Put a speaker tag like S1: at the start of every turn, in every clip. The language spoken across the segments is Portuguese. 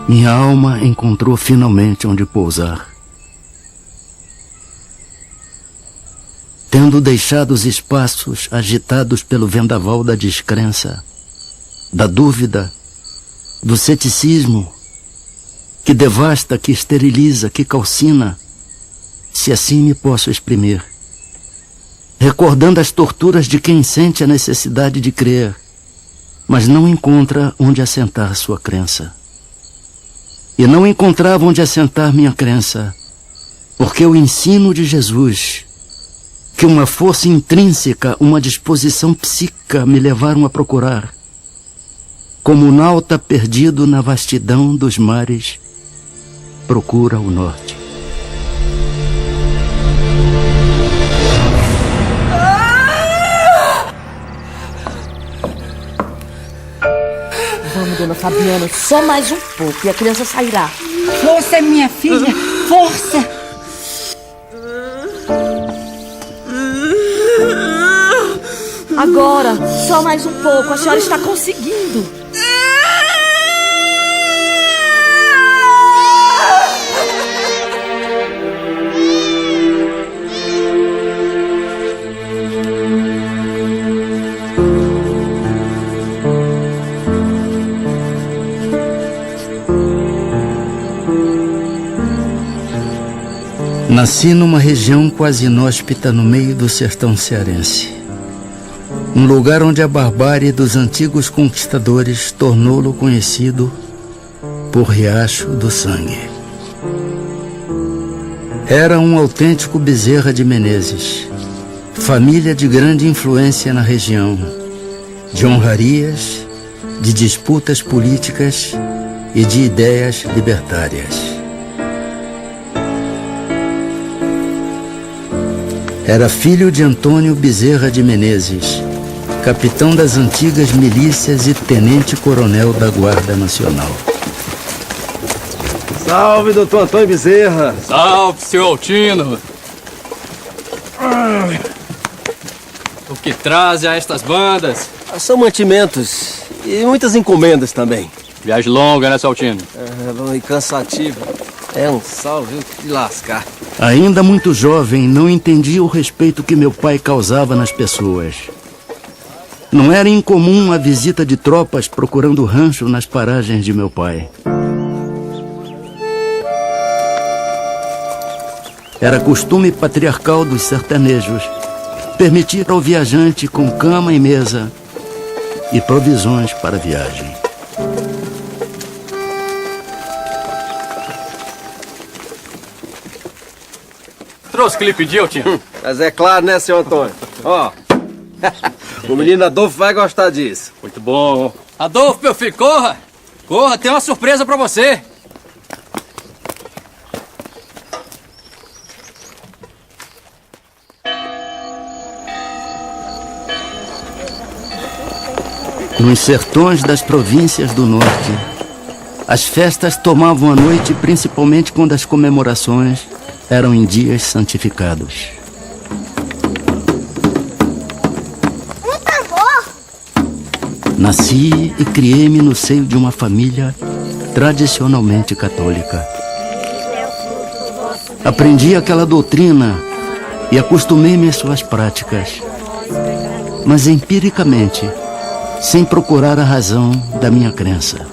S1: Minha alma encontrou finalmente onde pousar. Tendo deixado os espaços agitados pelo vendaval da descrença, da dúvida, do ceticismo, que devasta, que esteriliza, que calcina, se assim me posso exprimir, recordando as torturas de quem sente a necessidade de crer, mas não encontra onde assentar sua crença. E não encontrava onde assentar minha crença, porque o ensino de Jesus, que uma força intrínseca, uma disposição psíquica me levaram a procurar, como um nauta perdido na vastidão dos mares, procura o norte.
S2: Vamos, dona Fabiana, só mais um pouco e a criança sairá.
S3: Força, minha filha, força!
S2: Agora, só mais um pouco, a senhora está conseguindo.
S1: Nasci numa região quase inóspita no meio do sertão cearense. Um lugar onde a barbárie dos antigos conquistadores tornou-lo conhecido por Riacho do Sangue. Era um autêntico Bezerra de Menezes, família de grande influência na região, de honrarias, de disputas políticas e de ideias libertárias. Era filho de Antônio Bezerra de Menezes, capitão das antigas milícias e tenente-coronel da Guarda Nacional.
S4: Salve, doutor Antônio Bezerra!
S5: Salve, seu Altino! O que traz a estas bandas?
S4: São mantimentos e muitas encomendas também.
S5: Viagem longa, né, seu Altino?
S4: E cansativa. É um salve de lascar.
S1: Ainda muito jovem, não entendia o respeito que meu pai causava nas pessoas. Não era incomum a visita de tropas procurando rancho nas paragens de meu pai. Era costume patriarcal dos sertanejos permitir ao viajante com cama e mesa e provisões para a viagem.
S5: Trouxe o que lhe pediu, Altino?
S4: Mas é claro, né, senhor Antônio? Ó, o menino Adolfo vai gostar disso.
S5: Muito bom. Adolfo, meu filho, corra! Corra, tem uma surpresa pra você.
S1: Nos sertões das províncias do norte, as festas tomavam a noite, principalmente quando as comemorações eram em dias santificados. Nasci e criei-me no seio de uma família tradicionalmente católica. Aprendi aquela doutrina e acostumei-me às suas práticas, mas empiricamente, sem procurar a razão da minha crença.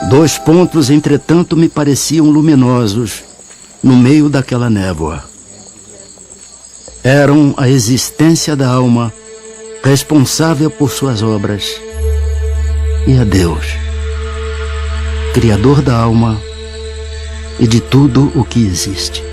S1: Dois pontos, entretanto, me pareciam luminosos no meio daquela névoa. Eram a existência da alma responsável por suas obras e a Deus, Criador da alma e de tudo o que existe.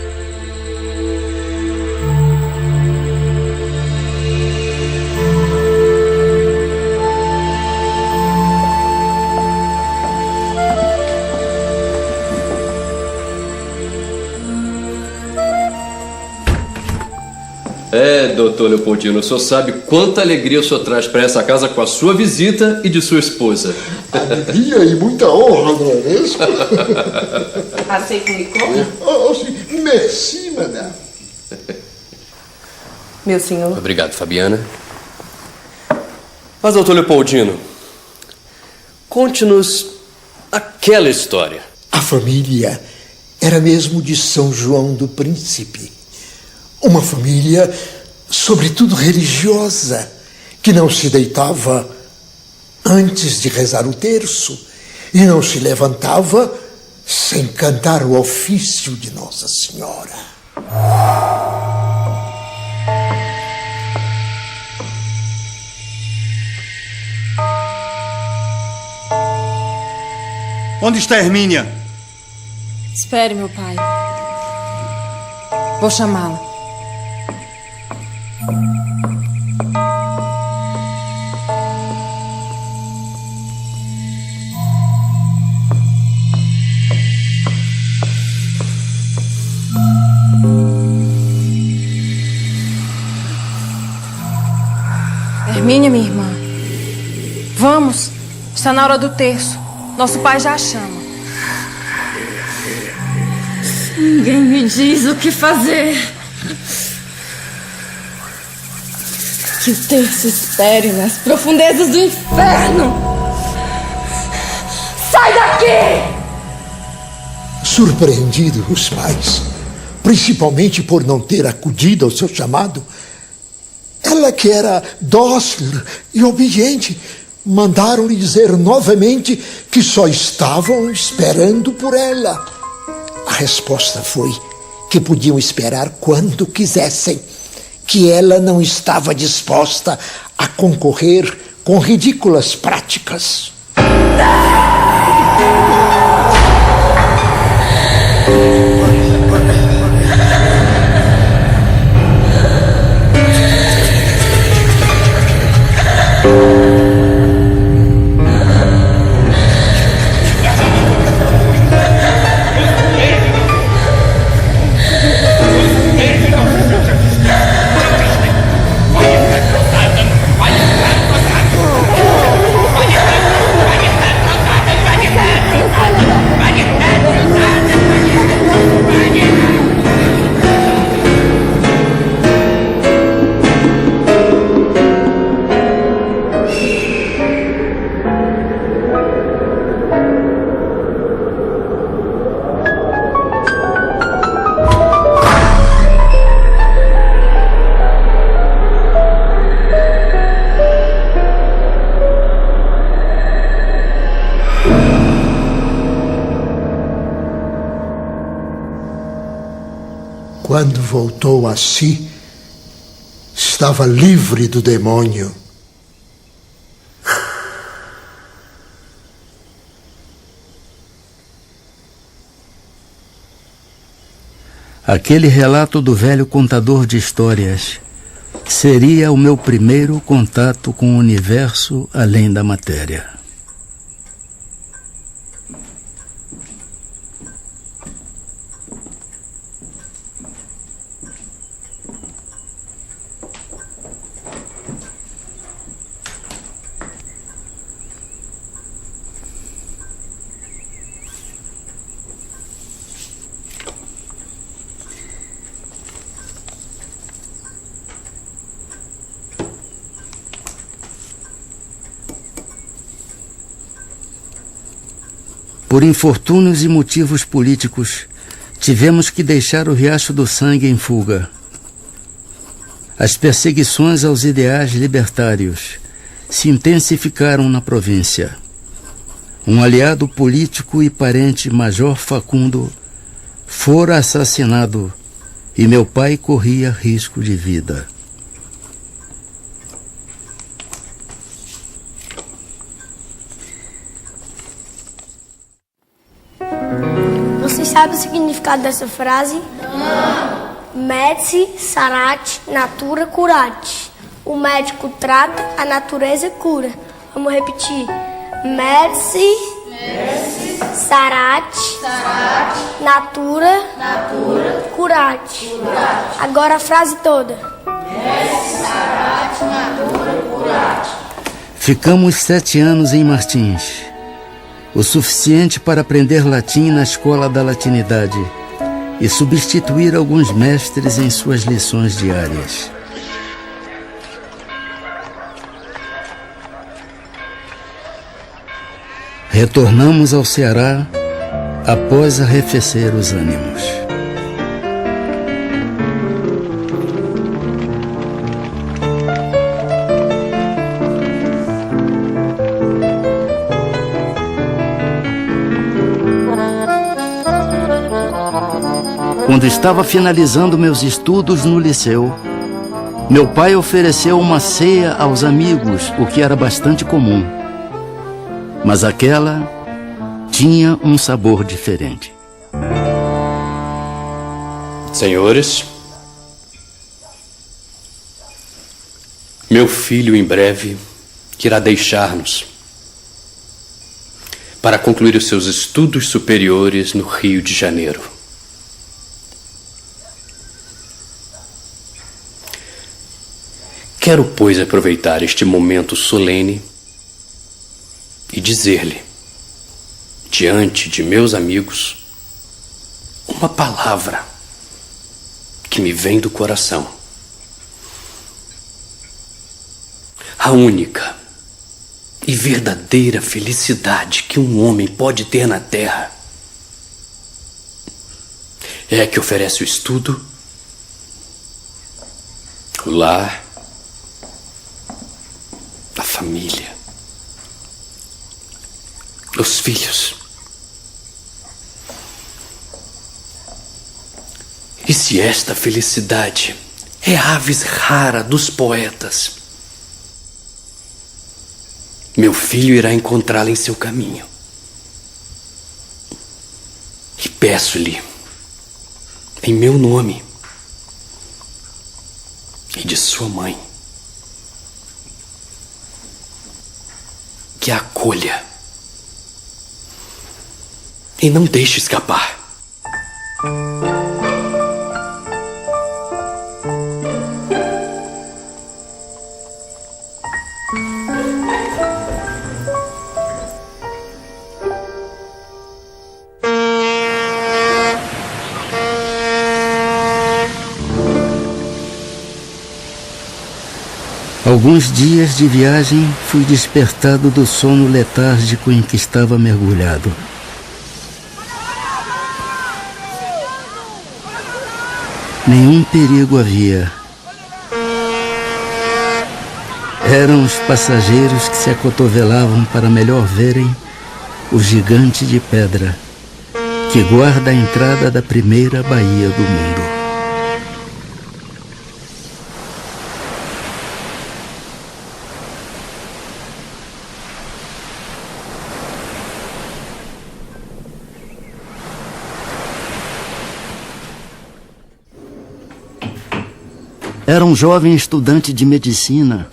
S6: Doutor Leopoldino, o senhor sabe quanta alegria o senhor traz para essa casa com a sua visita e de sua esposa.
S7: Alegria e muita honra, não é mesmo?
S2: Aceita o licor?
S7: Sim. Merci, madame.
S2: Meu senhor.
S6: Obrigado, Fabiana. Mas, doutor Leopoldino, conte-nos aquela história.
S7: A família era mesmo de São João do Príncipe. Uma família, sobretudo religiosa, que não se deitava antes de rezar o terço e não se levantava sem cantar o ofício de Nossa Senhora.
S8: Onde está Hermínia?
S9: Espere, meu pai. Vou chamá-la. Hermínia, minha irmã. Vamos. Está na hora do terço. Nosso pai já a chama.
S3: Ninguém me diz o que fazer. Que o terço espere nas profundezas do inferno. Sai daqui!
S7: Surpreendidos os pais, principalmente por não ter acudido ao seu chamado, ela, que era dócil e obediente, mandaram-lhe dizer novamente que só estavam esperando por ela. A resposta foi que podiam esperar quando quisessem, que ela não estava disposta a concorrer com ridículas práticas. Quando voltou a si, estava livre do demônio.
S1: Aquele relato do velho contador de histórias seria o meu primeiro contato com o universo além da matéria. Por infortúnios e motivos políticos, tivemos que deixar o Riacho do Sangue em fuga. As perseguições aos ideais libertários se intensificaram na província. Um aliado político e parente, Major Facundo, fora assassinado e meu pai corria risco de vida.
S10: sabe o significado dessa frase? Não. Medici sarat natura curat. O médico trata, a natureza cura. Vamos repetir. Medici sarat natura curat. Agora a frase toda. Medici sarat natura curat.
S1: Ficamos 7 anos em Martins, o suficiente para aprender latim na escola da latinidade e substituir alguns mestres em suas lições diárias. Retornamos ao Ceará após arrefecer os ânimos. Quando estava finalizando meus estudos no liceu, meu pai ofereceu uma ceia aos amigos, o que era bastante comum. Mas aquela tinha um sabor diferente.
S6: Senhores, meu filho em breve irá deixar-nos para concluir os seus estudos superiores no Rio de Janeiro. Quero, pois, aproveitar este momento solene e dizer-lhe, diante de meus amigos, uma palavra que me vem do coração. A única e verdadeira felicidade que um homem pode ter na terra é a que oferece o estudo, o lar, a família, os filhos. E se esta felicidade é a avis rara dos poetas, meu filho irá encontrá-la em seu caminho. E peço-lhe, em meu nome e de sua mãe, que a acolha e não deixe escapar.
S1: Alguns dias de viagem, fui despertado do sono letárgico em que estava mergulhado. Nenhum perigo havia. Eram os passageiros que se acotovelavam para melhor verem o gigante de pedra que guarda a entrada da primeira baía do mundo. Era um jovem estudante de medicina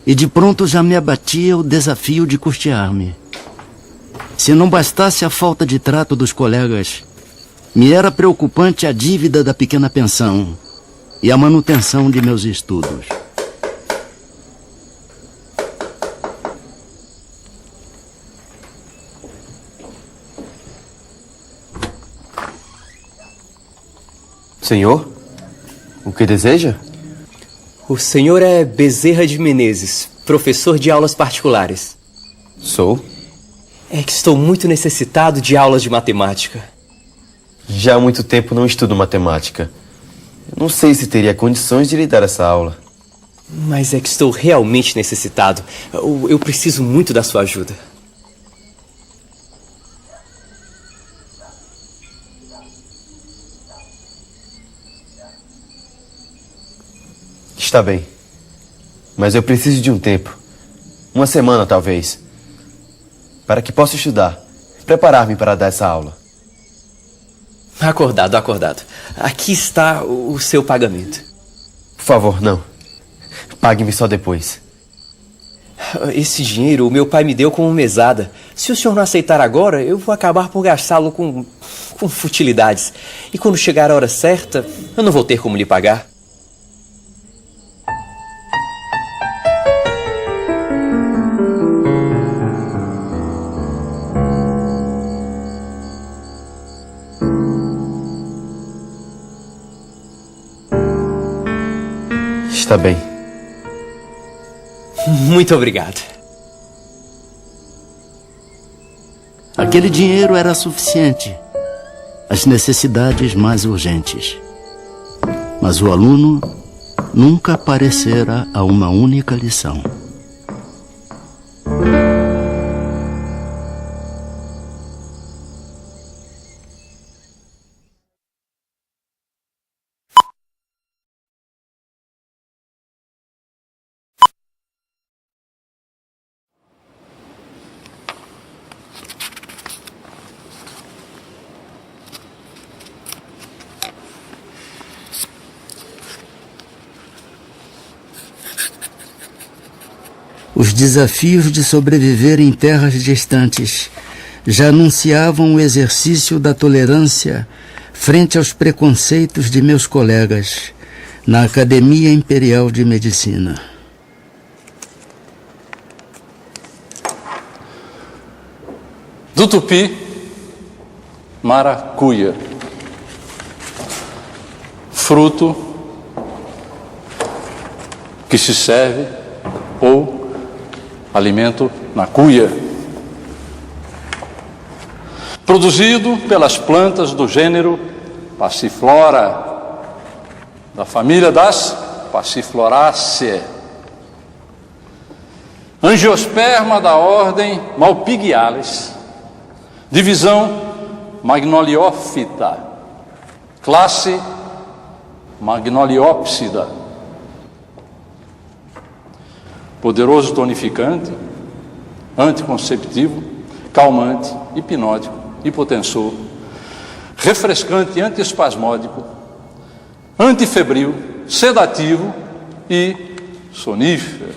S1: e de pronto já me abatia o desafio de custear-me. Se não bastasse a falta de trato dos colegas, me era preocupante a dívida da pequena pensão e a manutenção de meus estudos.
S11: Senhor, o que deseja?
S12: O senhor é Bezerra de Menezes, professor de aulas particulares.
S11: Sou.
S12: É que estou muito necessitado de aulas de matemática.
S11: Já há muito tempo não estudo matemática. Não sei se teria condições de lhe dar essa aula.
S12: Mas é que estou realmente necessitado. Eu preciso muito da sua ajuda.
S11: Está bem. Mas eu preciso de um tempo. Uma semana, talvez. Para que possa estudar. Preparar-me para dar essa aula.
S12: Acordado, acordado. Aqui está o seu pagamento.
S11: Por favor, não. Pague-me só depois.
S12: Esse dinheiro o meu pai me deu como mesada. Se o senhor não aceitar agora, eu vou acabar por gastá-lo com futilidades. E quando chegar a hora certa, eu não vou ter como lhe pagar.
S11: Está bem.
S12: Muito obrigado.
S1: Aquele dinheiro era suficiente às necessidades mais urgentes. Mas o aluno nunca aparecera a uma única lição. Os desafios de sobreviver em terras distantes já anunciavam o exercício da tolerância frente aos preconceitos de meus colegas na Academia Imperial de Medicina.
S13: Do tupi, maracuia. Fruto que se serve ou alimento na cuia, produzido pelas plantas do gênero Passiflora, da família das Passifloraceae, angiosperma da ordem Malpighiales, divisão Magnoliófita, classe Magnoliopsida. Poderoso tonificante, anticonceptivo, calmante, hipnótico, hipotensor, refrescante antiespasmódico, antifebril, sedativo e sonífero.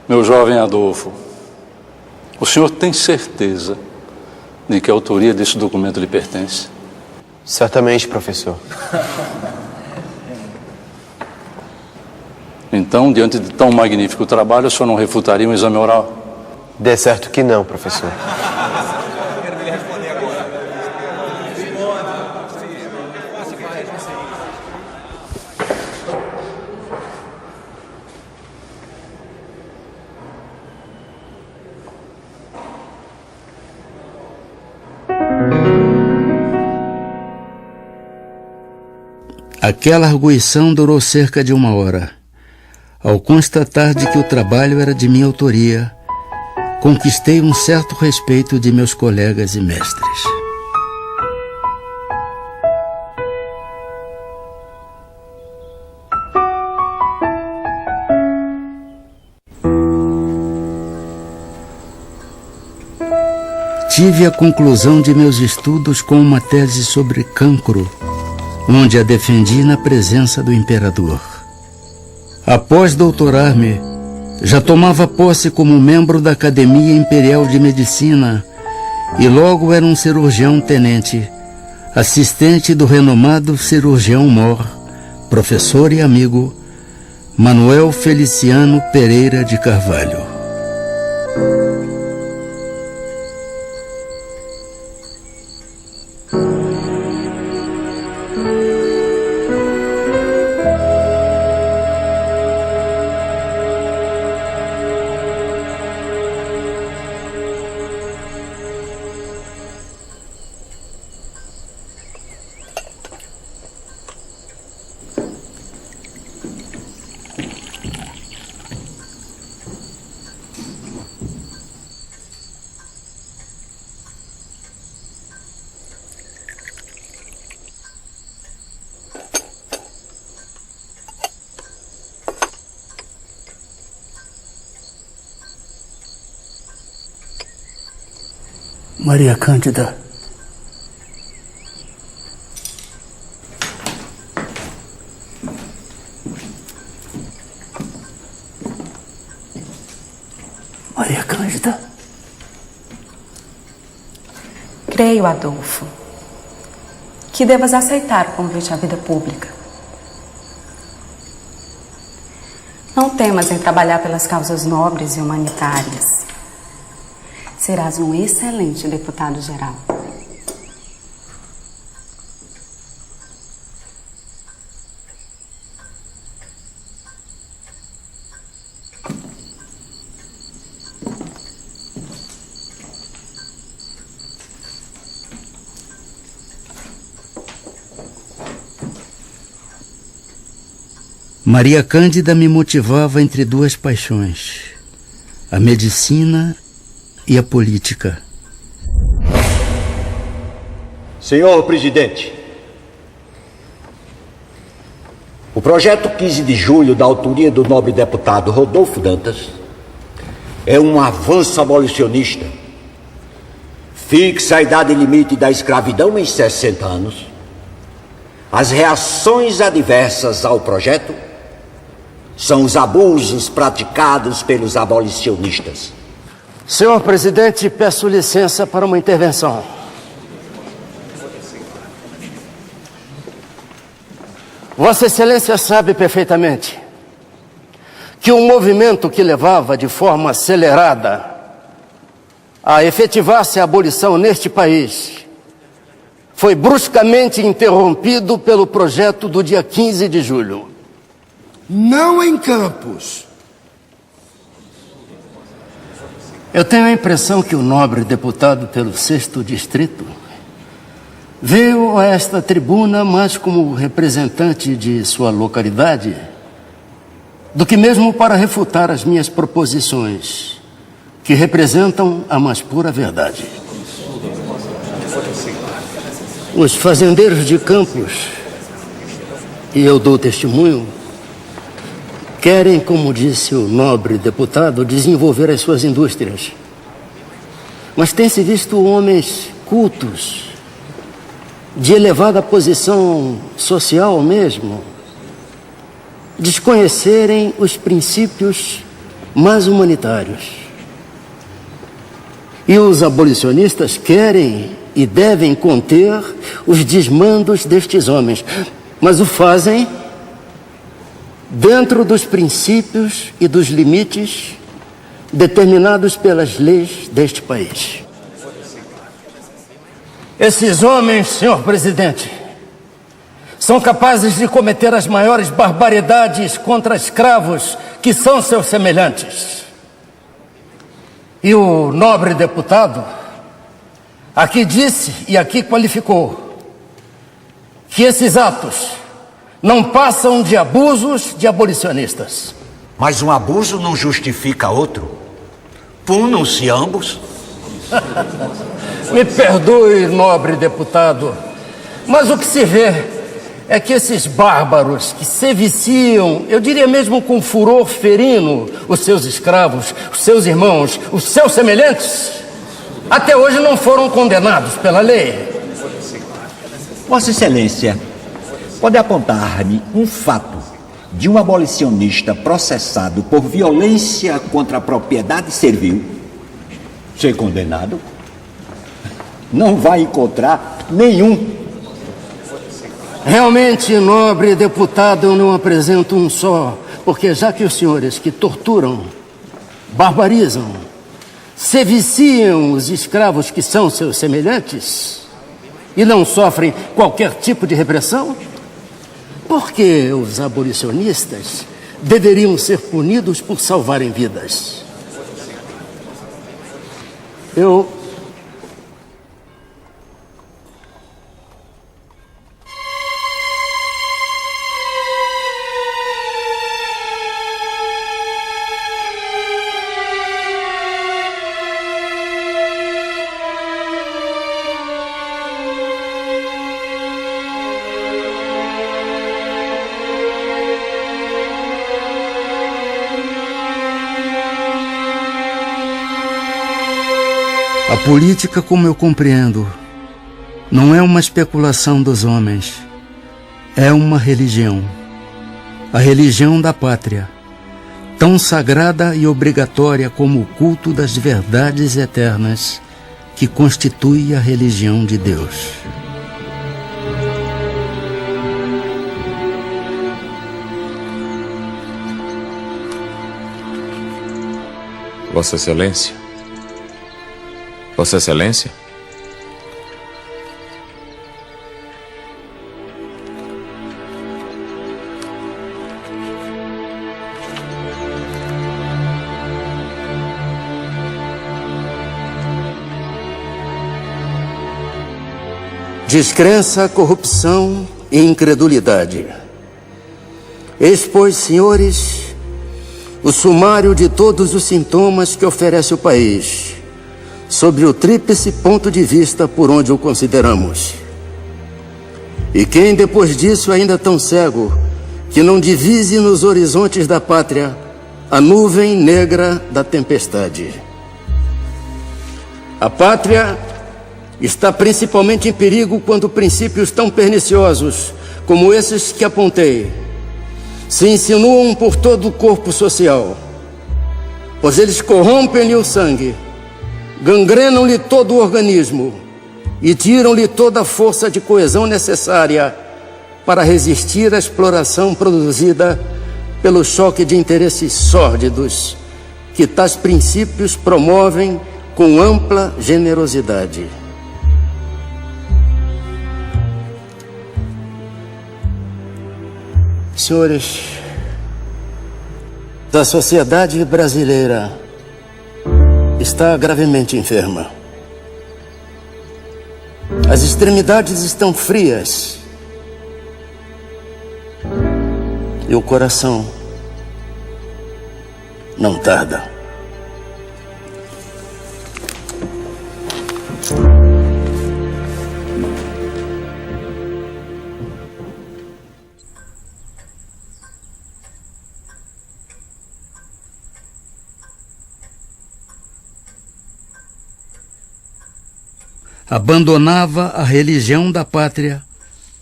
S13: Meu jovem Adolfo, o senhor tem certeza de que a autoria desse documento lhe pertence?
S11: Certamente, professor.
S13: Então, diante de tão magnífico trabalho, o senhor não refutaria um exame oral?
S11: Dê certo que não, professor.
S1: Aquela arguição durou cerca de 1 hora. Ao constatar de que o trabalho era de minha autoria, conquistei um certo respeito de meus colegas e mestres. Tive a conclusão de meus estudos com uma tese sobre cancro, onde a defendi na presença do imperador. Após doutorar-me, já tomava posse como membro da Academia Imperial de Medicina e logo era um cirurgião-tenente, assistente do renomado cirurgião-mor, professor e amigo, Manuel Feliciano Pereira de Carvalho. Maria Cândida. Maria Cândida.
S2: Creio, Adolfo, que devas aceitar o convite à vida pública. Não temas em trabalhar pelas causas nobres e humanitárias. Serás um excelente deputado-geral.
S1: Maria Cândida me motivava entre duas paixões, a medicina e a política.
S14: Senhor presidente, o projeto 15 de julho, da autoria do nobre deputado Rodolfo Dantas, é um avanço abolicionista. Fixa a idade limite da escravidão em 60 anos. As reações adversas ao projeto são os abusos praticados pelos abolicionistas.
S1: Senhor presidente, peço licença para uma intervenção. Vossa Excelência sabe perfeitamente que o movimento que levava de forma acelerada a efetivar-se a abolição neste país foi bruscamente interrompido pelo projeto do dia 15 de julho.
S7: Não em Campos.
S1: Eu tenho a impressão que o nobre deputado pelo 6º Distrito veio a esta tribuna mais como representante de sua localidade do que mesmo para refutar as minhas proposições, que representam a mais pura verdade. Os fazendeiros de Campos, e eu dou testemunho, querem, como disse o nobre deputado, desenvolver as suas indústrias. Mas tem-se visto homens cultos, de elevada posição social mesmo, desconhecerem os princípios mais humanitários. E os abolicionistas querem e devem conter os desmandos destes homens, mas o fazem dentro dos princípios e dos limites determinados pelas leis deste país. Esses homens, senhor presidente, são capazes de cometer as maiores barbaridades contra escravos que são seus semelhantes. E o nobre deputado aqui disse e aqui qualificou que esses atos não passam de abusos de abolicionistas.
S14: Mas um abuso não justifica outro. Punam-se ambos.
S1: Me perdoe, nobre deputado, mas o que se vê é que esses bárbaros que se viciam, eu diria mesmo com furor ferino, os seus escravos, os seus irmãos, os seus semelhantes, até hoje não foram condenados pela lei.
S14: Vossa Excelência, pode apontar-me um fato de um abolicionista processado por violência contra a propriedade servil ser condenado? Não vai encontrar nenhum.
S1: Realmente, nobre deputado, eu não apresento um só, porque já que os senhores que torturam, barbarizam, se viciam os escravos que são seus semelhantes e não sofrem qualquer tipo de repressão, por que os abolicionistas deveriam ser punidos por salvarem vidas? A política, como eu compreendo, não é uma especulação dos homens, é uma religião. A religião da pátria, tão sagrada e obrigatória como o culto das verdades eternas que constitui a religião de Deus.
S15: Vossa Excelência? Vossa Excelência?
S1: Descrença, corrupção e incredulidade. Eis, pois, senhores, o sumário de todos os sintomas que oferece o país, sobre o tríplice ponto de vista por onde o consideramos. E quem, depois disso, ainda tão cego, que não divise nos horizontes da pátria a nuvem negra da tempestade. A pátria está principalmente em perigo quando princípios tão perniciosos como esses que apontei se insinuam por todo o corpo social, pois eles corrompem-lhe o sangue, gangrenam-lhe todo o organismo e tiram-lhe toda a força de coesão necessária para resistir à exploração produzida pelo choque de interesses sórdidos que tais princípios promovem com ampla generosidade. Senhores, a sociedade brasileira está gravemente enferma. As extremidades estão frias e o coração não tarda. Abandonava a religião da pátria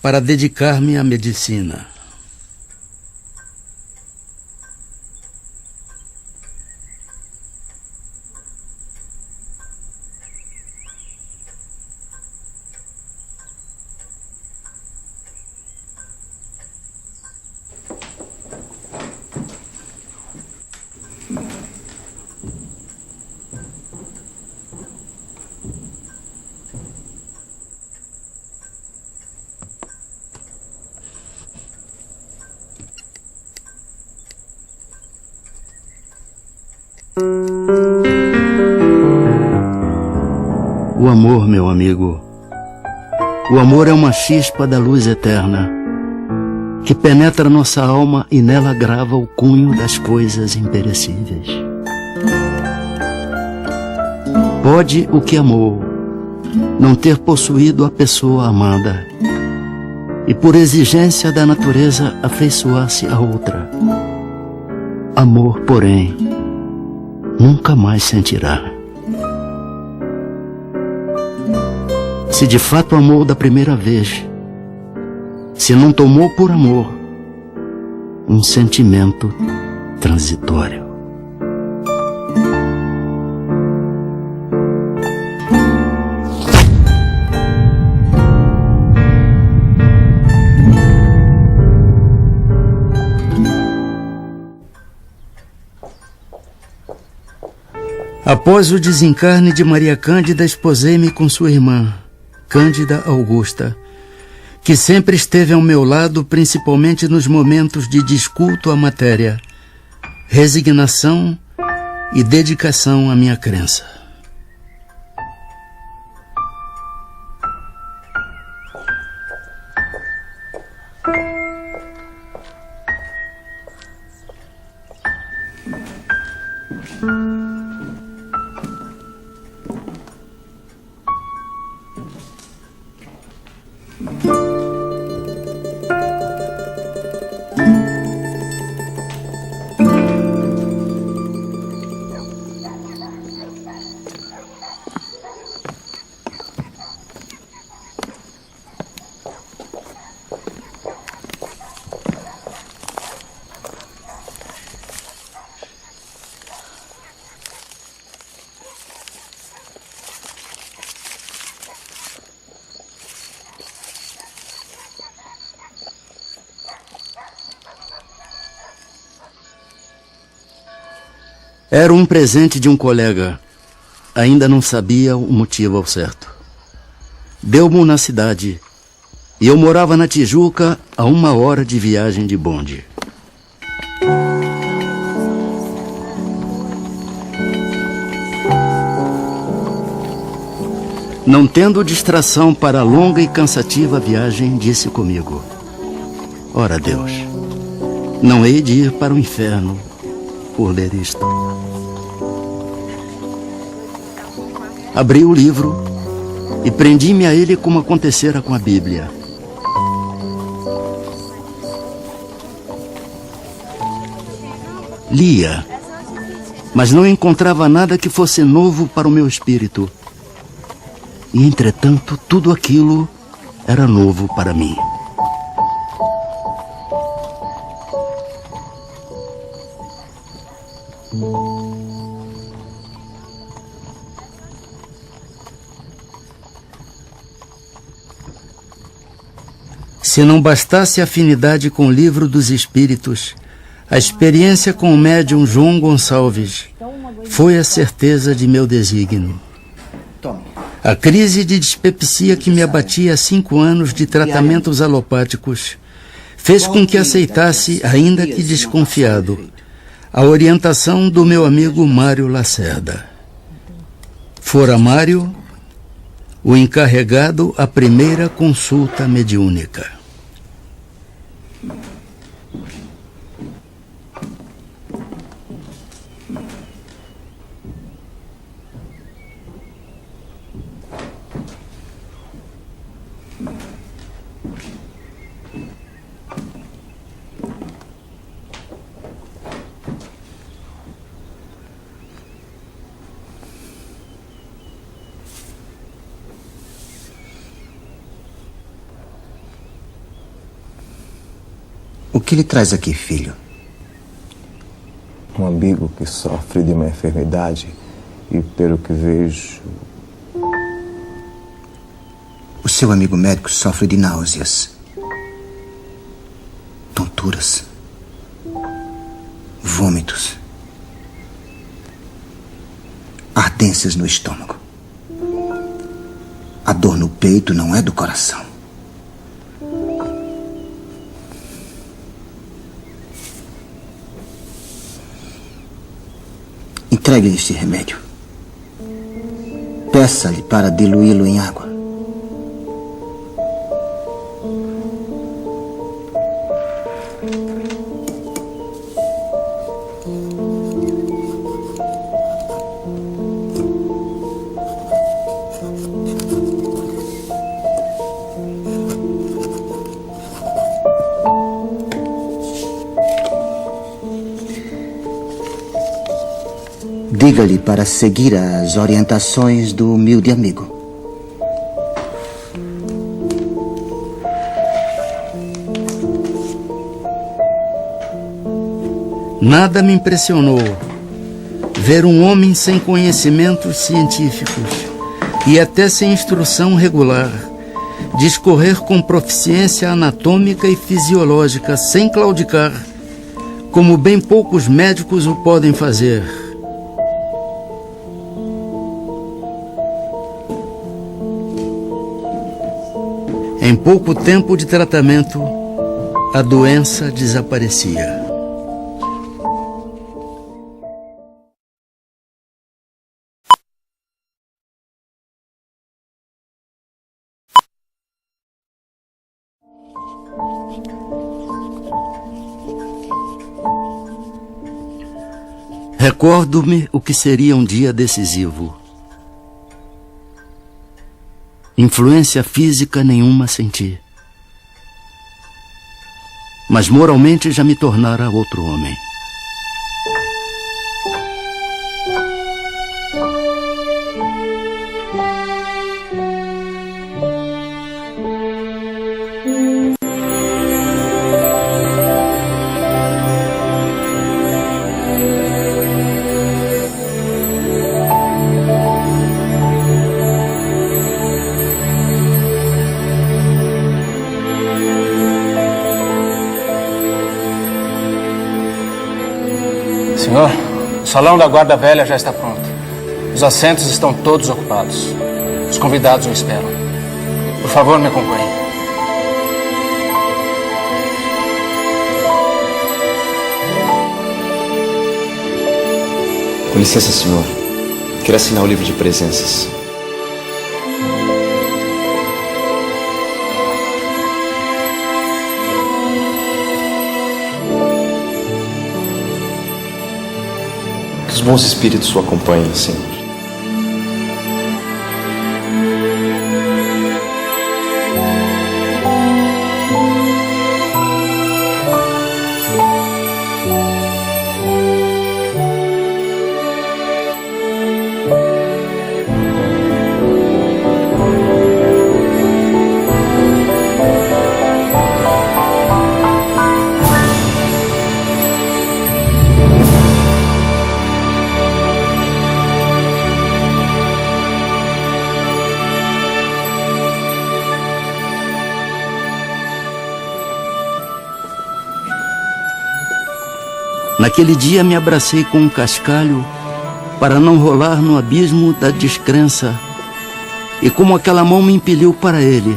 S1: para dedicar-me à medicina. O amor, meu amigo, o amor é uma chispa da luz eterna que penetra nossa alma e nela grava o cunho das coisas imperecíveis. Pode o que amou não ter possuído a pessoa amada e por exigência da natureza afeiçoar-se a outra. Amor, porém, nunca mais sentirá. Se de fato amou da primeira vez, se não tomou por amor um sentimento transitório. Após o desencarne de Maria Cândida, esposei-me com sua irmã, Cândida Augusta, que sempre esteve ao meu lado, principalmente nos momentos de desculto à matéria, resignação e dedicação à minha crença. Era um presente de um colega. Ainda não sabia o motivo ao certo. Deu-mo na cidade. E eu morava na Tijuca, a 1 hora de viagem de bonde. Não tendo distração para a longa e cansativa viagem, disse comigo: ora Deus, não hei de ir para o inferno por ler isto. Abri o livro e prendi-me a ele como acontecera com a Bíblia. Lia, mas não encontrava nada que fosse novo para o meu espírito. E, entretanto, tudo aquilo era novo para mim. Se não bastasse a afinidade com o Livro dos Espíritos, a experiência com o médium João Gonçalves foi a certeza de meu desígnio. A crise de dispepsia que me abatia há 5 anos de tratamentos alopáticos fez com que aceitasse, ainda que desconfiado, a orientação do meu amigo Mário Lacerda. Fora Mário o encarregado à primeira consulta mediúnica.
S16: O que lhe traz aqui, filho?
S17: Um amigo que sofre de uma enfermidade e, pelo que vejo...
S16: O seu amigo médico sofre de náuseas, tonturas, vômitos, ardências no estômago. A dor no peito não é do coração. Entregue este remédio. Peça-lhe para diluí-lo em água. Diga-lhe para seguir as orientações do humilde amigo.
S1: Nada me impressionou ver um homem sem conhecimentos científicos e até sem instrução regular discorrer com proficiência anatômica e fisiológica sem claudicar, como bem poucos médicos o podem fazer. Em pouco tempo de tratamento, a doença desaparecia. Recordo-me o que seria um dia decisivo. Influência física nenhuma senti. Mas moralmente já me tornara outro homem.
S18: salão da guarda velha já está pronto. Os assentos estão todos ocupados. Os convidados o esperam. Por favor, me acompanhe.
S12: Com licença, senhor. Quero assinar o livro de presenças. Que os bons espíritos o acompanhem, Senhor.
S1: Naquele dia me abracei com um cascalho para não rolar no abismo da descrença. E como aquela mão me impeliu para ele,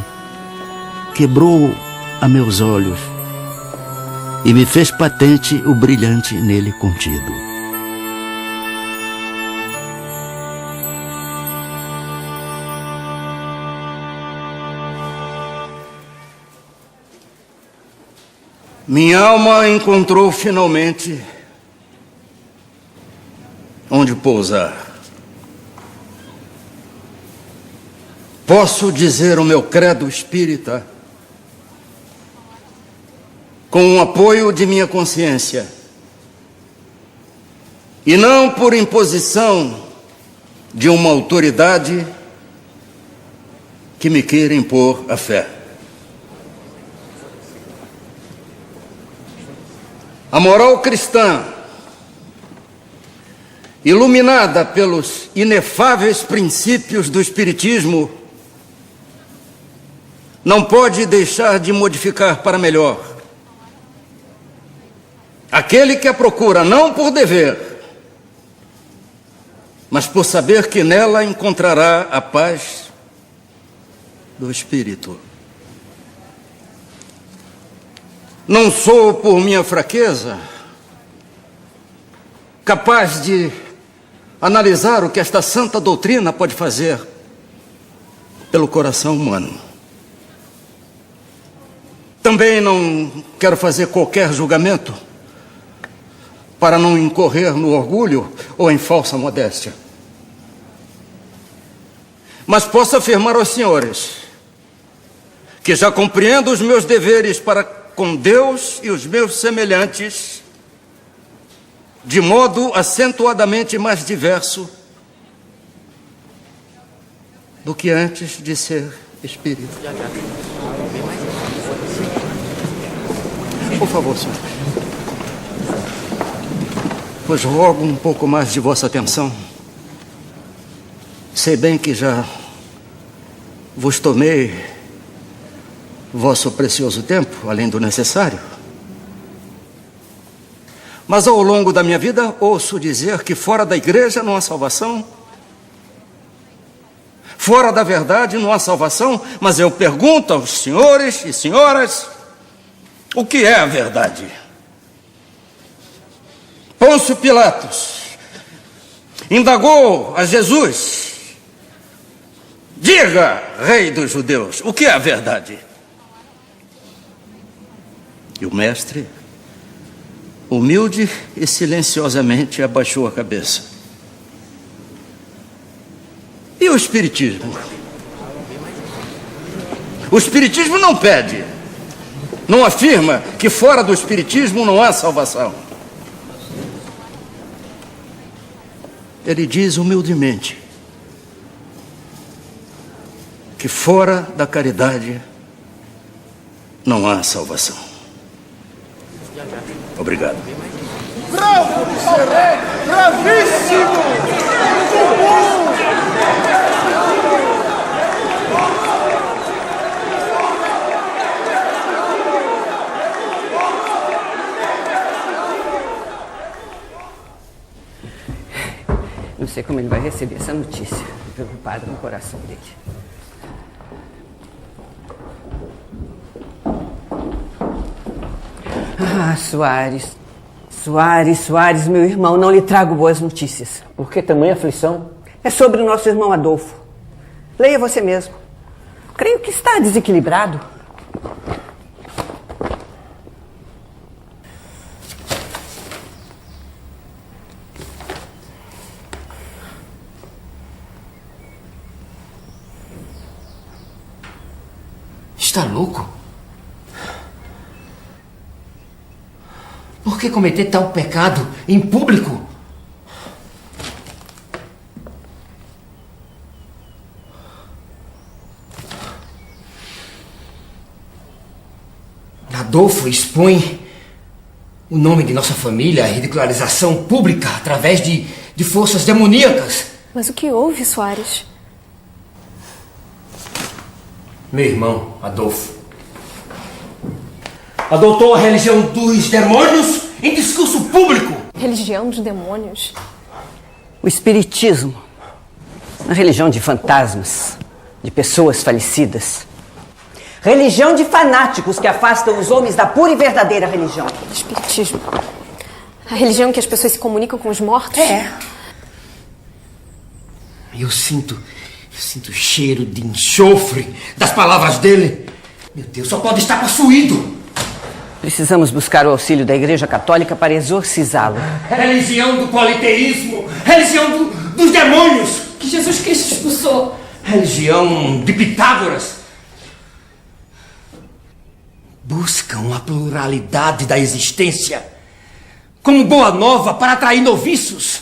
S1: quebrou a meus olhos e me fez patente o brilhante nele contido. Minha alma encontrou finalmente onde pousar. Posso dizer o meu credo espírita com o apoio de minha consciência e não por imposição de uma autoridade que me queira impor a fé. A moral cristã, iluminada pelos inefáveis princípios do Espiritismo, não pode deixar de modificar para melhor aquele que a procura não por dever, mas por saber que nela encontrará a paz do espírito. Não sou, por minha fraqueza, capaz de analisar o que esta santa doutrina pode fazer pelo coração humano. Também não quero fazer qualquer julgamento para não incorrer no orgulho ou em falsa modéstia. Mas posso afirmar aos senhores que já compreendo os meus deveres para com Deus e os meus semelhantes de modo acentuadamente mais diverso do que antes de ser espírito. Por favor, senhor. Pois rogo um pouco mais de vossa atenção. Sei bem que já vos tomei vosso precioso tempo, além do necessário. Mas ao longo da minha vida ouço dizer que fora da igreja não há salvação, fora da verdade não há salvação, mas eu pergunto aos senhores e senhoras, o que é a verdade? Pôncio Pilatos indagou a Jesus, diga, rei dos judeus, o que é a verdade? E o mestre, humilde e silenciosamente, abaixou a cabeça. E o Espiritismo? O Espiritismo não pede, não afirma que fora do Espiritismo não há salvação. Ele diz humildemente que fora da caridade não há salvação. Obrigado.
S19: Bravo, bravíssimo! Muito bom!
S20: sei como ele vai receber essa notícia. Preocupado com o coração dele. Ah, Soares. Soares, meu irmão, não lhe trago boas notícias.
S18: Por que tamanha aflição?
S20: É sobre o nosso irmão Adolfo. Leia você mesmo. Creio que está desequilibrado.
S18: Está louco? Por que cometer tal pecado em público? Adolfo expõe o nome de nossa família à ridicularização pública através de forças demoníacas.
S9: Mas o que houve, Soares?
S18: Meu irmão, Adolfo, adotou a religião dos demônios em discurso público.
S9: Religião dos demônios?
S20: O espiritismo. Uma religião de fantasmas, de pessoas falecidas. Religião de fanáticos que afastam os homens da pura e verdadeira religião.
S9: Espiritismo. A religião em que as pessoas se comunicam com os mortos?
S20: É.
S18: Eu sinto o cheiro de enxofre das palavras dele. Meu Deus, só pode estar possuído.
S20: Precisamos buscar o auxílio da Igreja Católica para exorcizá-lo.
S18: Religião do politeísmo. Religião dos demônios.
S9: Que Jesus Cristo expulsou.
S18: Religião de Pitágoras. Buscam a pluralidade da existência como boa nova para atrair noviços.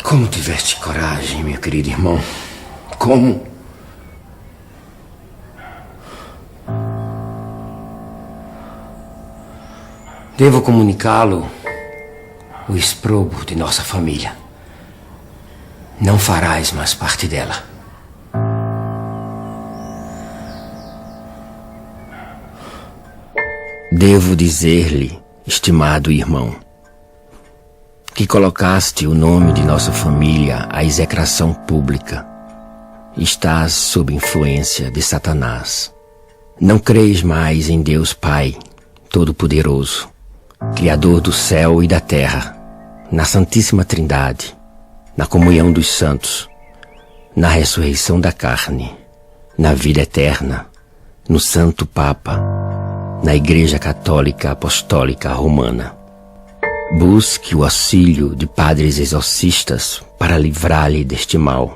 S18: Como tiveste coragem, meu querido irmão? Como? Devo comunicá-lo o exprobo de nossa família. Não farás mais parte dela. Devo dizer-lhe, estimado irmão, que colocaste o nome de nossa família à execração pública. Estás sob influência de Satanás. Não creis mais em Deus Pai Todo-Poderoso, Criador do céu e da terra, na Santíssima Trindade, na comunhão dos santos, na ressurreição da carne, na vida eterna, no Santo Papa, na Igreja Católica Apostólica Romana. Busque o auxílio de padres exorcistas para livrar-lhe deste mal,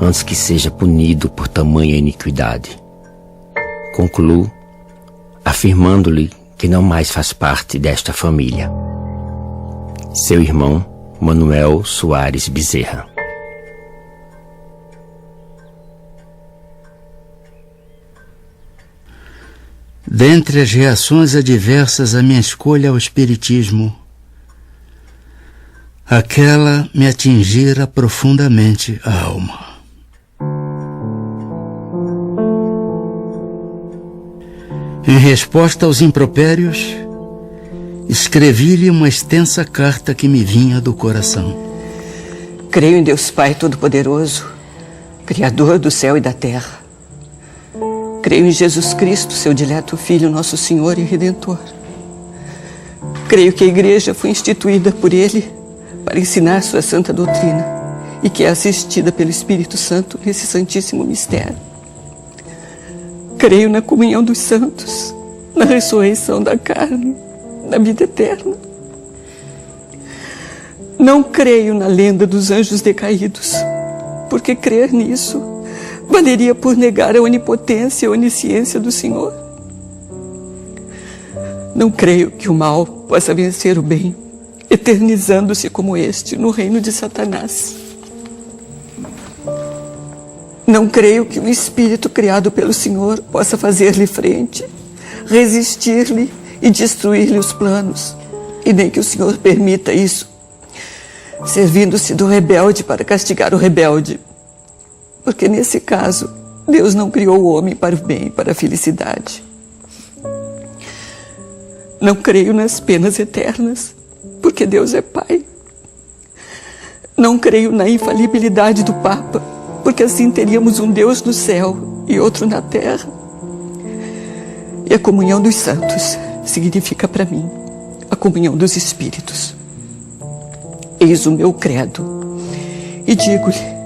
S18: antes que seja punido por tamanha iniquidade. Concluo afirmando-lhe que não mais faz parte desta família. Seu irmão, Manuel Soares Bezerra.
S1: Dentre as reações adversas à minha escolha ao espiritismo, aquela me atingira profundamente a alma. Em resposta aos impropérios, escrevi-lhe uma extensa carta que me vinha do coração.
S20: Creio em Deus Pai Todo-Poderoso, Criador do céu e da terra. Creio em Jesus Cristo, seu dileto Filho, nosso Senhor e Redentor. Creio que a Igreja foi instituída por Ele para ensinar sua santa doutrina e que é assistida pelo Espírito Santo nesse santíssimo mistério. Creio na comunhão dos santos, na ressurreição da carne, na vida eterna. Não creio na lenda dos anjos decaídos, porque crer nisso valeria por negar a onipotência e a onisciência do Senhor. Não creio que o mal possa vencer o bem, eternizando-se como este no reino de Satanás. Não creio que o espírito criado pelo Senhor possa fazer-lhe frente, resistir-lhe e destruir-lhe os planos, e nem que o Senhor permita isso, servindo-se do rebelde para castigar o rebelde. Porque nesse caso, Deus não criou o homem para o bem e para a felicidade. Não creio nas penas eternas, porque Deus é Pai. Não creio na infalibilidade do Papa, porque assim teríamos um Deus no céu e outro na terra. E a comunhão dos santos significa para mim a comunhão dos espíritos. Eis o meu credo e digo-lhe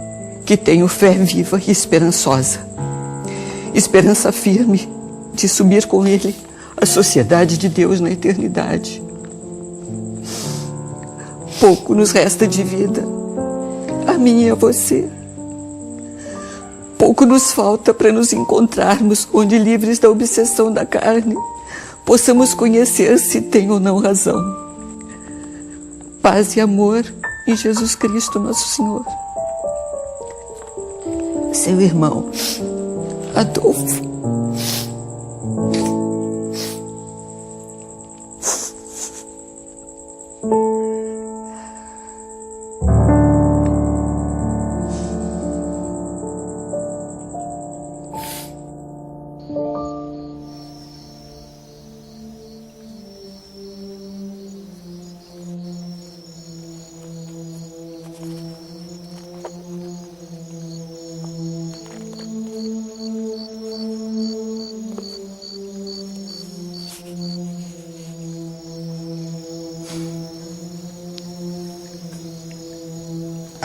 S20: que tenho fé viva e esperançosa. Esperança firme de subir com ele à sociedade de Deus na eternidade. Pouco nos resta de vida, a mim e a você. Pouco nos falta para nos encontrarmos onde, livres da obsessão da carne, possamos conhecer se tem ou não razão. Paz e amor em Jesus Cristo, nosso Senhor. Seu irmão, Adolfo.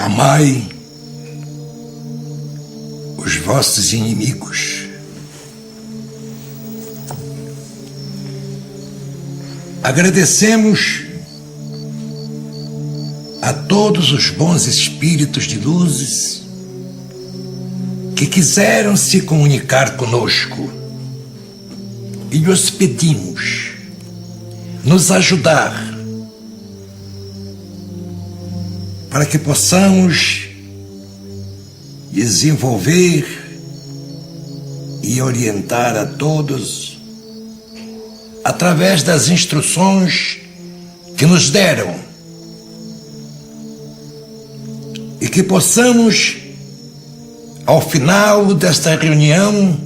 S21: Amai os vossos inimigos. Agradecemos a todos os bons espíritos de luzes que quiseram se comunicar conosco e lhes pedimos nos ajudar para que possamos desenvolver e orientar a todos através das instruções que nos deram e que possamos, ao final desta reunião,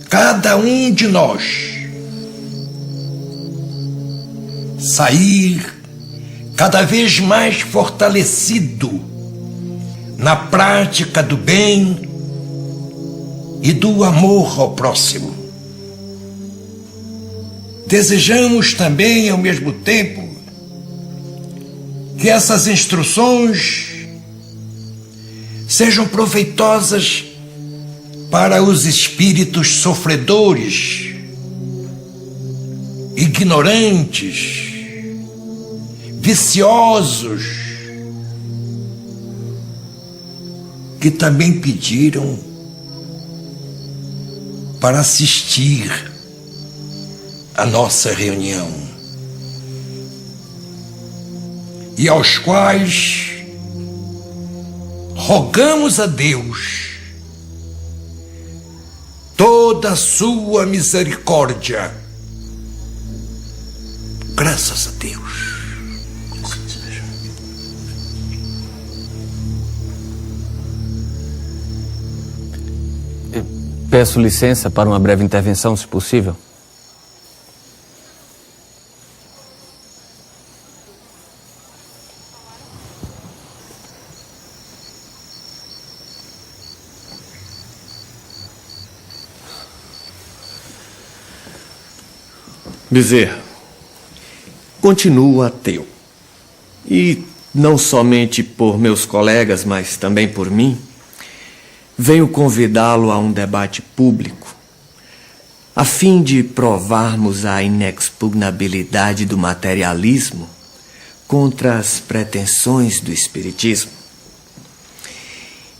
S21: cada um de nós sair cada vez mais fortalecido na prática do bem e do amor ao próximo. Desejamos também, ao mesmo tempo, que essas instruções sejam proveitosas para os espíritos sofredores, ignorantes, viciosos, que também pediram para assistir à nossa reunião e aos quais rogamos a Deus toda a sua misericórdia. Graças a Deus.
S12: Peço licença para uma breve intervenção, se possível.
S22: Bezerra, continuo ateu. E não somente por meus colegas, mas também por mim, venho convidá-lo a um debate público, a fim de provarmos a inexpugnabilidade do materialismo contra as pretensões do espiritismo.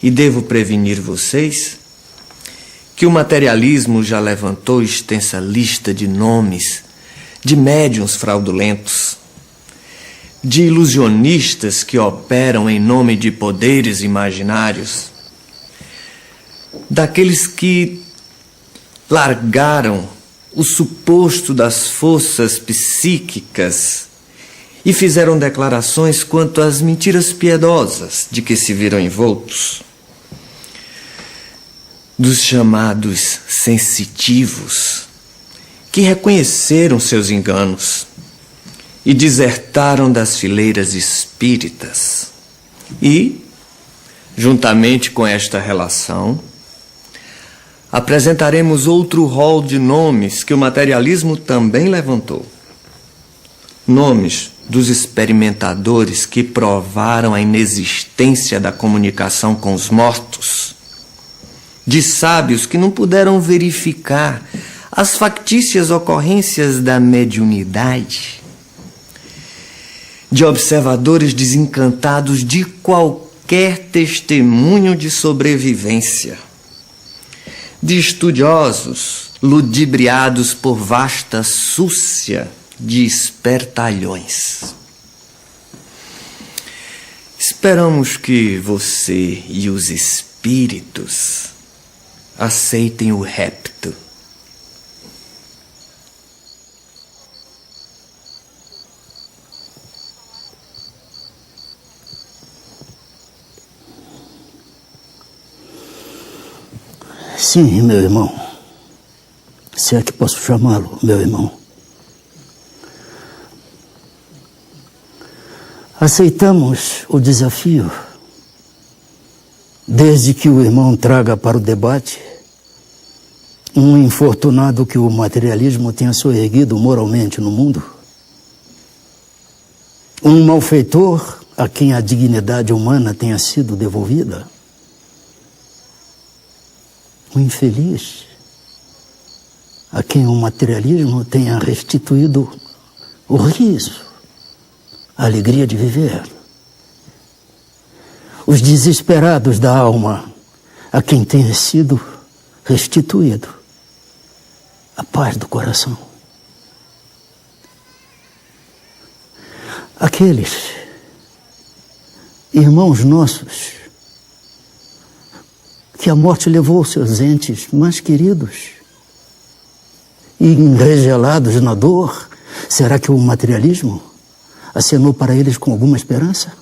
S22: E devo prevenir vocês que o materialismo já levantou extensa lista de nomes de médiuns fraudulentos, de ilusionistas que operam em nome de poderes imaginários, daqueles que largaram o suposto das forças psíquicas e fizeram declarações quanto às mentiras piedosas de que se viram envoltos. Dos chamados sensitivos, que reconheceram seus enganos e desertaram das fileiras espíritas. E, juntamente com esta relação, apresentaremos outro rol de nomes que o materialismo também levantou. Nomes dos experimentadores que provaram a inexistência da comunicação com os mortos, de sábios que não puderam verificar as factícias ocorrências da mediunidade, de observadores desencantados de qualquer testemunho de sobrevivência, de estudiosos ludibriados por vasta súcia de espertalhões. Esperamos que você e os espíritos aceitem o repto.
S1: Sim, meu irmão. Se é que posso chamá-lo, meu irmão. Aceitamos o desafio, desde que o irmão traga para o debate um infortunado que o materialismo tenha soerguido moralmente no mundo, um malfeitor a quem a dignidade humana tenha sido devolvida, um infeliz a quem o materialismo tenha restituído o riso, a alegria de viver, os desesperados da alma a quem tenha sido restituído a paz do coração. Aqueles irmãos nossos que a morte levou seus entes mais queridos e enregelados na dor, será que o materialismo acenou para eles com alguma esperança?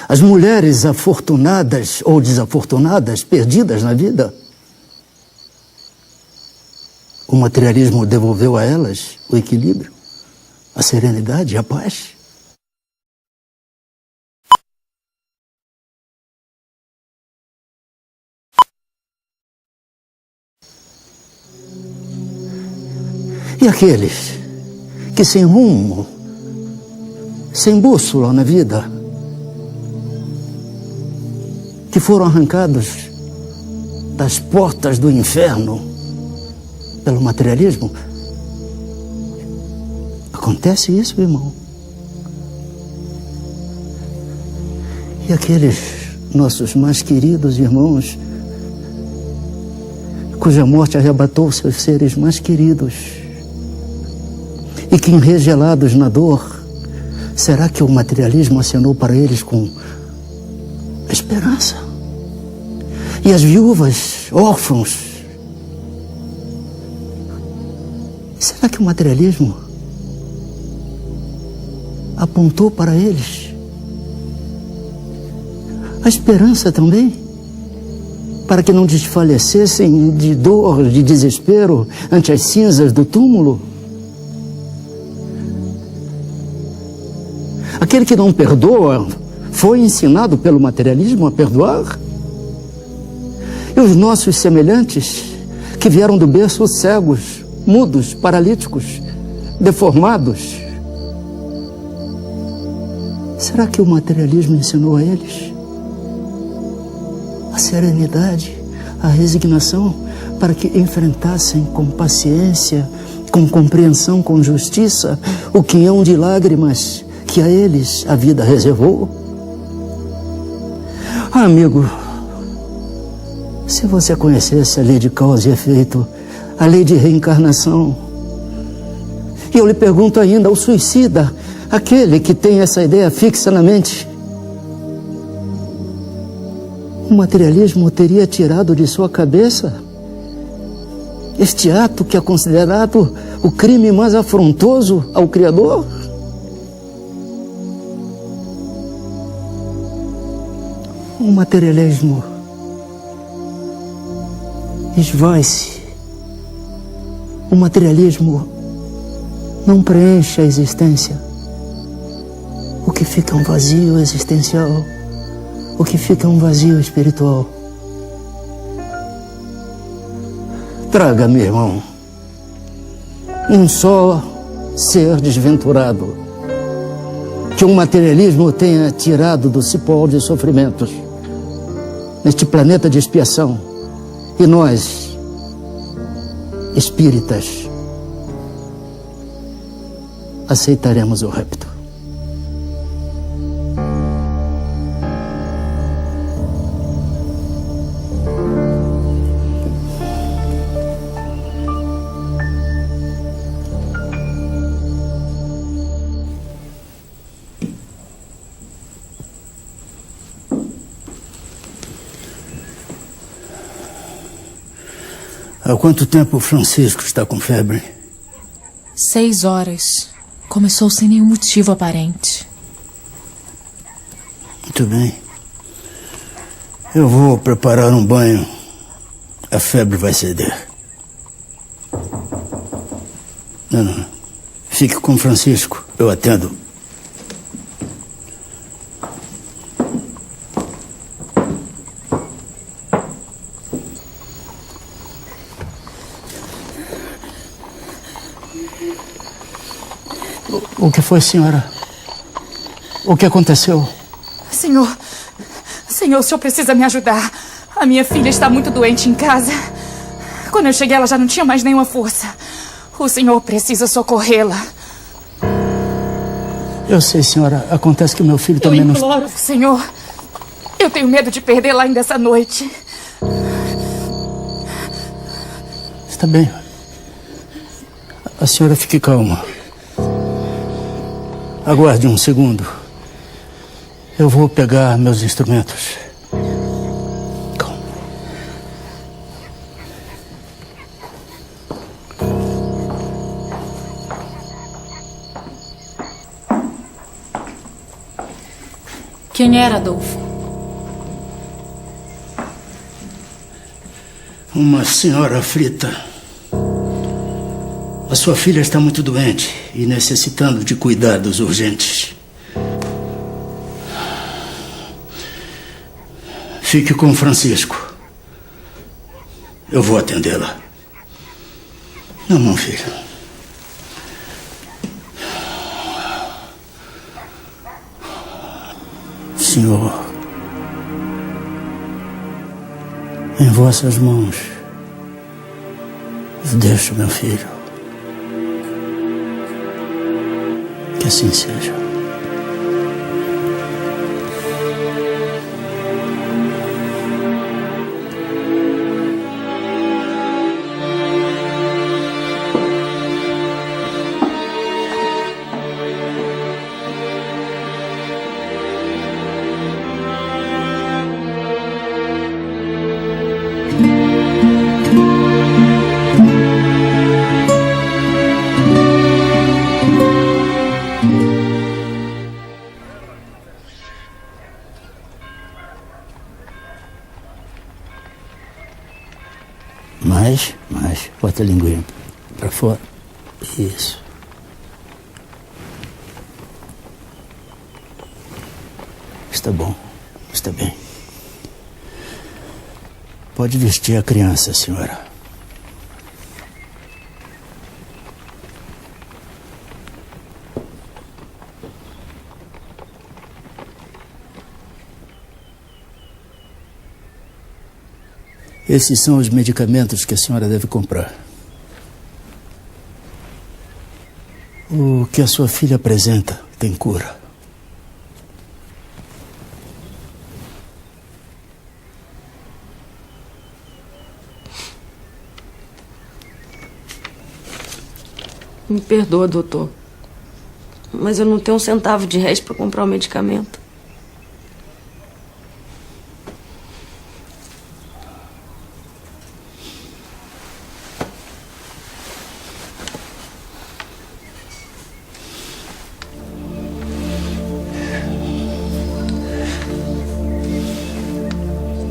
S1: As mulheres afortunadas ou desafortunadas, perdidas na vida, o materialismo devolveu a elas o equilíbrio, a serenidade e a paz? E aqueles que sem rumo, sem bússola na vida, que foram arrancados das portas do inferno pelo materialismo? Acontece isso, irmão. E aqueles nossos mais queridos irmãos, cuja morte arrebatou seus seres mais queridos, e que enregelados na dor, será que o materialismo acenou para eles com esperança? E as viúvas, órfãos, será que o materialismo apontou para eles a esperança também? Para que não desfalecessem de dor, de desespero ante as cinzas do túmulo? Aquele que não perdoa foi ensinado pelo materialismo a perdoar? E os nossos semelhantes, que vieram do berço cegos, mudos, paralíticos, deformados, será que o materialismo ensinou a eles a serenidade, a resignação, para que enfrentassem com paciência, com compreensão, com justiça, o quinhão de lágrimas que a eles a vida reservou? Ah, amigo, se você conhecesse a lei de causa e efeito, a lei de reencarnação, e eu lhe pergunto ainda, o suicida, aquele que tem essa ideia fixa na mente, o materialismo teria tirado de sua cabeça este ato que é considerado o crime mais afrontoso ao Criador? O materialismo esvai-se. O materialismo não preenche a existência. O que fica é um vazio existencial. O que fica é um vazio espiritual. Traga, meu irmão, um só ser desventurado que o materialismo tenha tirado do cipó de sofrimentos neste planeta de expiação. E nós, espíritas, aceitaremos o rapto. Há quanto tempo o Francisco está com febre?
S4: 6 horas. Começou sem nenhum motivo aparente.
S1: Muito bem. Eu vou preparar um banho. A febre vai ceder. Não. Fique com o Francisco. Eu atendo. O que foi, senhora? O que aconteceu?
S4: Senhor, o senhor precisa me ajudar. A minha filha está muito doente em casa. Quando eu cheguei, ela já não tinha mais nenhuma força. O senhor precisa socorrê-la.
S1: Eu sei, senhora. Acontece que meu filho também não...
S4: Eu imploro, senhor. Eu tenho medo de perdê-la ainda essa noite.
S1: Está bem. A senhora fique calma. Aguarde um segundo. Eu vou pegar meus instrumentos. Calma.
S4: Quem era, Adolfo?
S1: Uma senhora aflita. A sua filha está muito doente e necessitando de cuidados urgentes. Fique com Francisco. Eu vou atendê-la. Não, filho. Senhor, em vossas mãos, eu deixo meu filho. Que assim seja. Mais. Bota a linguinha para fora. Isso. Está bom. Está bem. Pode vestir a criança, senhora. Esses são os medicamentos que a senhora deve comprar. O que a sua filha apresenta tem cura.
S3: Me perdoa, doutor. Mas eu não tenho um centavo de resto para comprar o medicamento.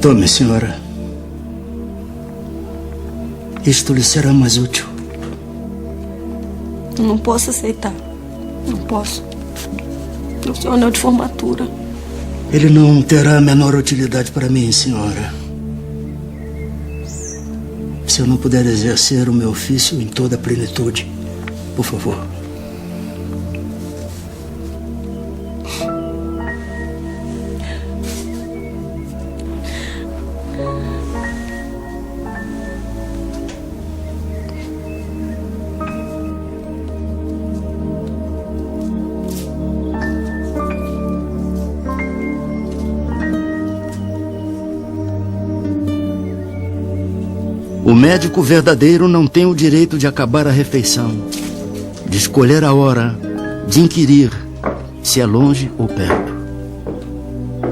S1: Tome, senhora. Isto lhe será mais útil.
S3: Eu não posso aceitar. Não posso. O seu anel de formatura.
S1: Ele não terá a menor utilidade para mim, senhora. Se eu não puder exercer o meu ofício em toda a plenitude, por favor. O médico verdadeiro não tem o direito de acabar a refeição, de escolher a hora, de inquirir se é longe ou perto.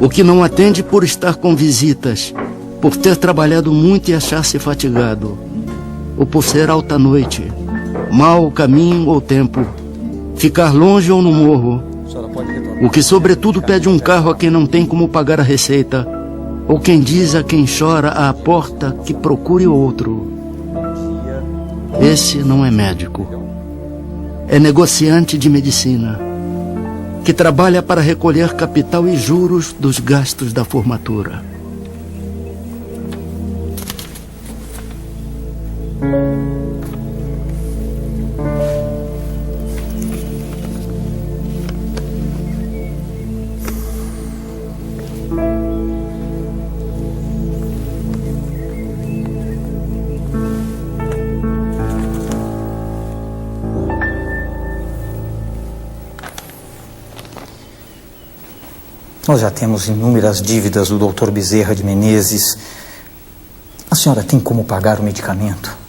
S1: O que não atende por estar com visitas, por ter trabalhado muito e achar-se fatigado, ou por ser alta noite, mau caminho ou tempo, ficar longe ou no morro, o que sobretudo pede um carro a quem não tem como pagar a receita, ou quem diz a quem chora à porta que procure outro. Esse não é médico. É negociante de medicina, que trabalha para recolher capital e juros dos gastos da formatura.
S5: Nós já temos inúmeras dívidas do Dr. Bezerra de Menezes. A senhora tem como pagar o medicamento?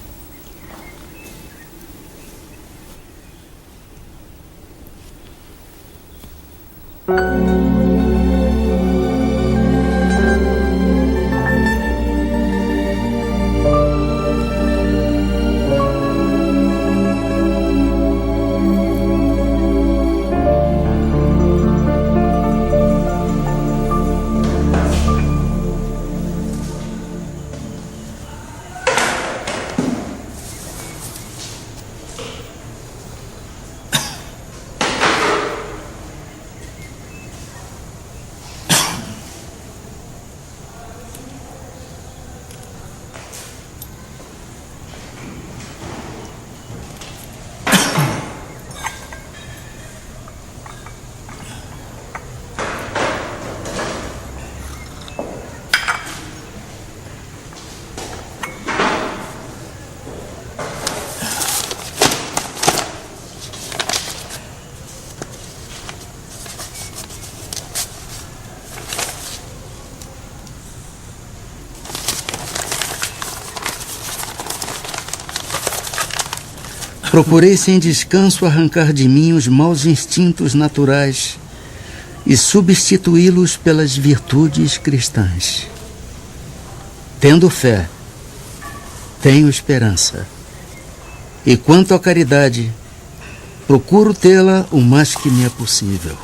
S1: Procurei sem descanso arrancar de mim os maus instintos naturais e substituí-los pelas virtudes cristãs. Tendo fé, tenho esperança. E quanto à caridade, procuro tê-la o mais que me é possível.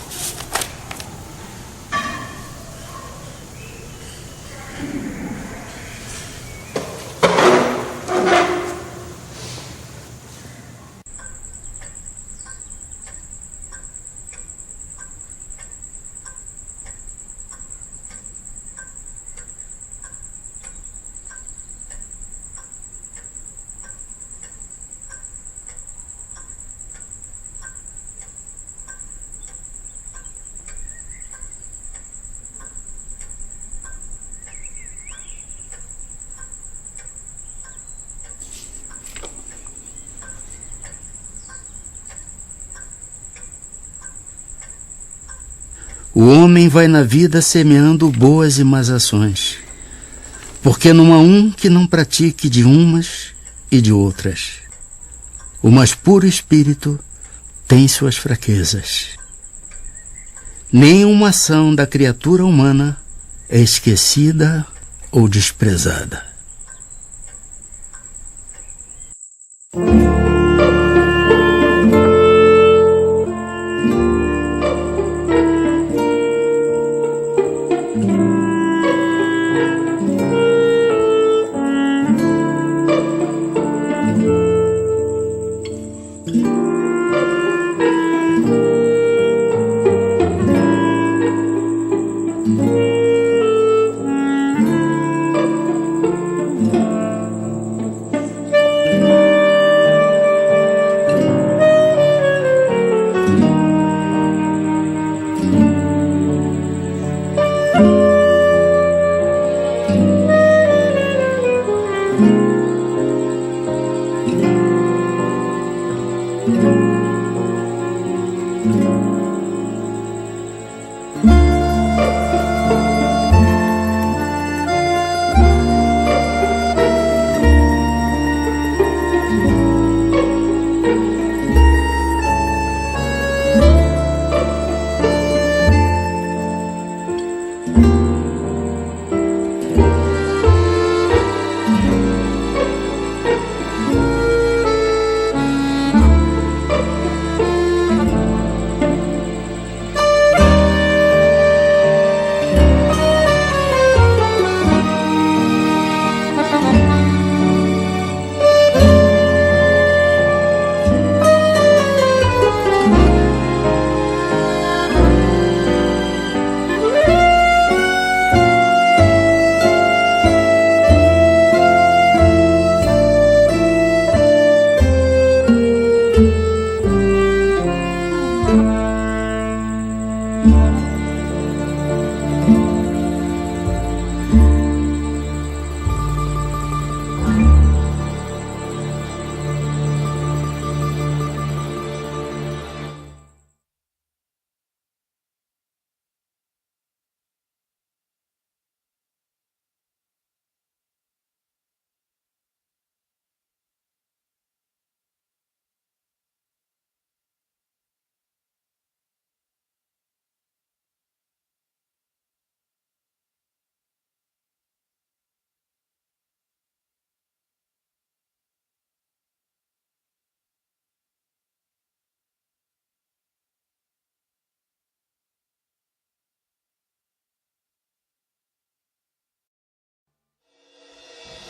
S1: O homem vai na vida semeando boas e más ações, porque não há um que não pratique de umas e de outras. O mais puro espírito tem suas fraquezas. Nenhuma ação da criatura humana é esquecida ou desprezada.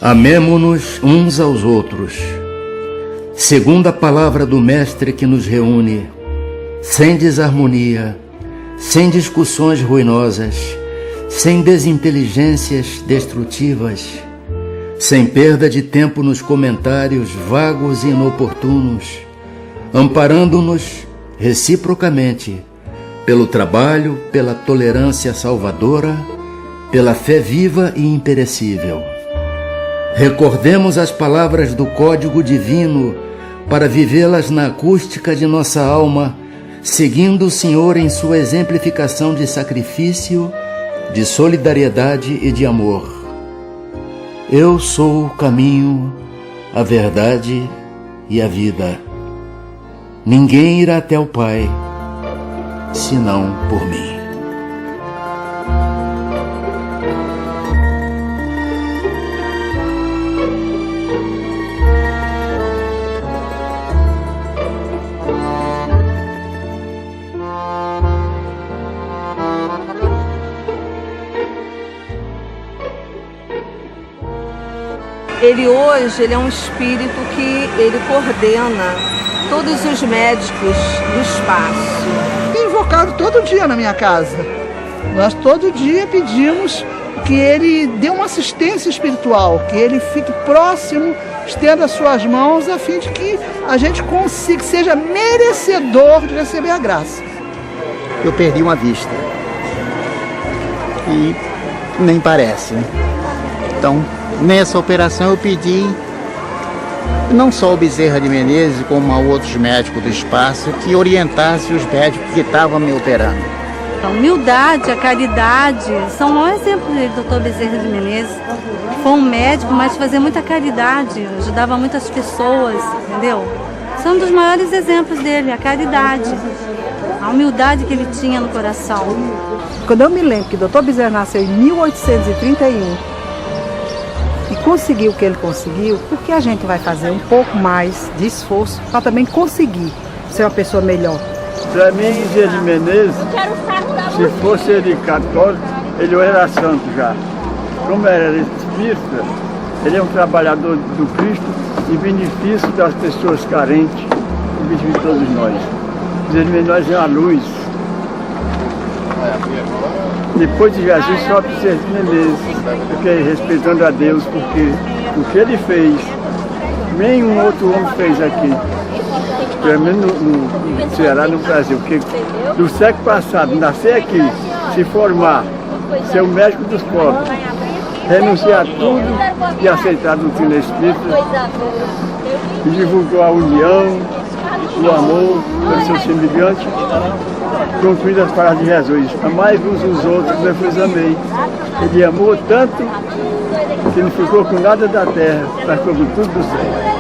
S1: Amemo-nos uns aos outros, segundo a palavra do Mestre que nos reúne, sem desarmonia, sem discussões ruinosas, sem desinteligências destrutivas, sem perda de tempo nos comentários vagos e inoportunos, amparando-nos reciprocamente pelo trabalho, pela tolerância salvadora, pela fé viva e imperecível. Recordemos as palavras do Código Divino para vivê-las na acústica de nossa alma, seguindo o Senhor em sua exemplificação de sacrifício, de solidariedade e de amor. Eu sou o caminho, a verdade e a vida. Ninguém irá até o Pai, senão por mim.
S8: Ele hoje é um espírito que ele coordena todos os médicos do espaço.
S10: Tem invocado todo dia na minha casa. Nós todo dia pedimos que ele dê uma assistência espiritual, que ele fique próximo, estenda as suas mãos, a fim de que a gente consiga, seja merecedor de receber a graça.
S23: Eu perdi uma vista. E nem parece. Então, nessa operação eu pedi não só o Bezerra de Menezes, como a outros médicos do espaço, que orientassem os médicos que estavam me operando.
S24: A humildade, a caridade, são o maior exemplo dele, Dr. Bezerra de Menezes. Foi um médico, mas fazia muita caridade, ajudava muitas pessoas, entendeu? São um dos maiores exemplos dele, a caridade, a humildade que ele tinha no coração.
S25: Quando eu me lembro que o Dr. Bezerra nasceu em 1831, e conseguiu o que ele conseguiu, porque a gente vai fazer um pouco mais de esforço para também conseguir ser uma pessoa melhor.
S26: Para mim, Bezerra de Menezes, se fosse ele católico, ele era santo já. Como era espírita, ele é um trabalhador do Cristo em benefício das pessoas carentes, em benefício de todos nós. Bezerra de Menezes é uma luz. Depois de Jesus, só Bezerra de Menezes, porque respeitando a Deus, porque o que ele fez, nenhum outro homem fez aqui. Pelo menos no Ceará, no Brasil. Porque do século passado, nascer aqui, se formar, ser o médico dos pobres, renunciar a tudo e aceitar a doutrina espírita, e divulgou a união, o amor pelo seu semelhante, concluindo as palavras de Jesus: amai uns os outros como eu vos amei. Ele amou tanto que não ficou com nada da terra, mas ficou com tudo do céu.